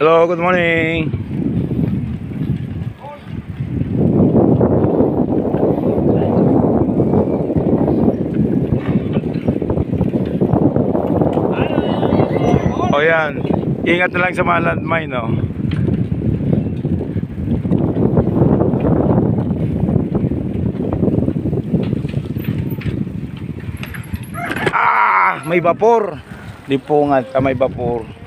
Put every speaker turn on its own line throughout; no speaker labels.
Hello, good morning. O yan, ingat na lang sa mga landmine, no? May vapor. Di pungat, may vapor.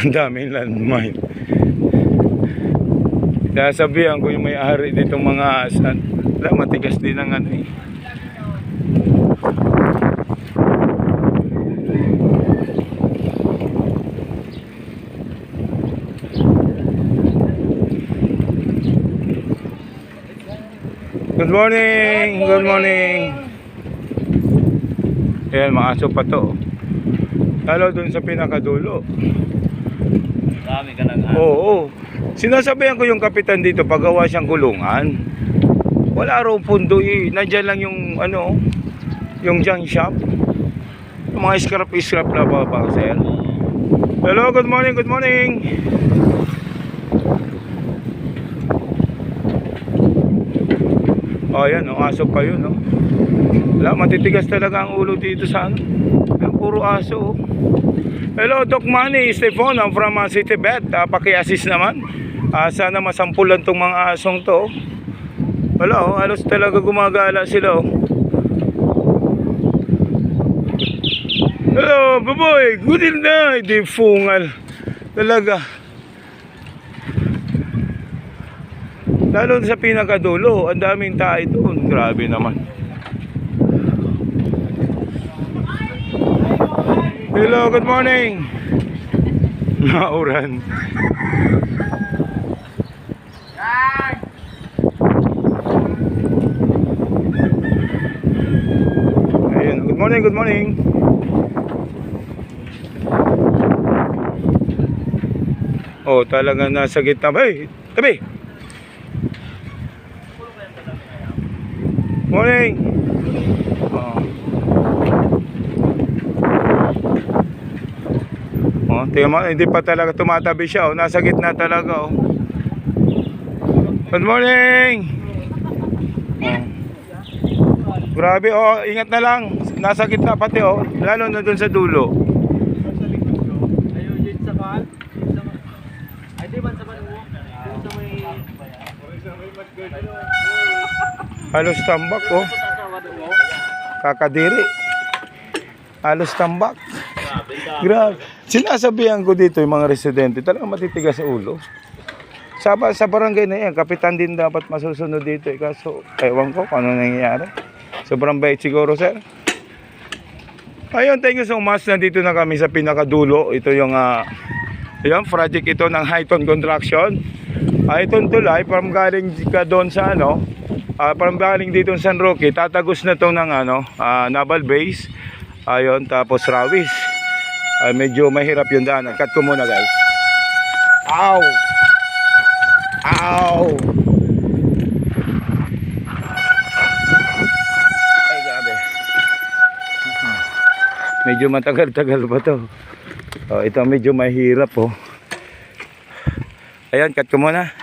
Ang daming landmine. Nasabihan ko yung may-ari ditong mga asan. Matigas din ang ano eh. Good morning, good morning. Ayan, mga aso pa to. Lalo dun sa pinakadulo.
Dami ka ng aso.
Oo. Sinasabihan ko yung kapitan dito paggawa siyang kulungan. Wala raw pundo eh. Nandiyan lang yung ano, yung junk shop. Yung mga scrap na ba, sir? Hello, good morning, good morning. Oh, yan, aso pa yun, no? Wala, matitigas talaga ang ulo dito sa ano. Yung puro aso, oh. Hello, Doc Manny, Stefan, I'm from City Bet. Paki-assist naman. Sana masampulan tong mga asong to. Wala, oh, halos talaga gumagala sila, oh. Hello, baboy, good night. Di fungal. Talaga. Lalo sa pinakadulo, ang daming tayo doon. Grabe naman. Hello, good morning. Nauran. Ayun, good morning, good morning. Oh, talagang nasa gitna. Hey, tabi. Morning. Tingnan mo, hindi pa talaga tumatabi siya, oh. Nasa gitna talaga, oh. Good morning. Grabe, oh, ingat na lang. Nasa gitna pati, oh. Lalo na dun sa dulo.
Ayun, dito sa kaan. Ay, di ba sa banwo? Dito sa may...
Halos tambak, oh. Kakadiri. Halos tambak. Grabe. Sinasabihan ko dito yung mga residente, talagang matitigas sa ulo. Sa barangay na yan, kapitan din dapat masusunod dito. Kaso, ewan ko kung ano nangyayari. Sobrang bait siguro, sir. Ayun, thank you so much. Nandito na kami sa pinakadulo. Ito yung project ito ng Highton Construction. Highton tulay, parang galing ka doon sa ano, parang galing dito sa San Roque. Tatagos na to ng ano, Naval Base. Ayun, tapos Rawis. Medyo mahirap yung daanan. Cut ko muna, guys. Ow! Ow! Ay, grabe. Medyo matagal-tagal pa to. Oh, ito medyo mahirap, oh. Ayan, cut ko muna.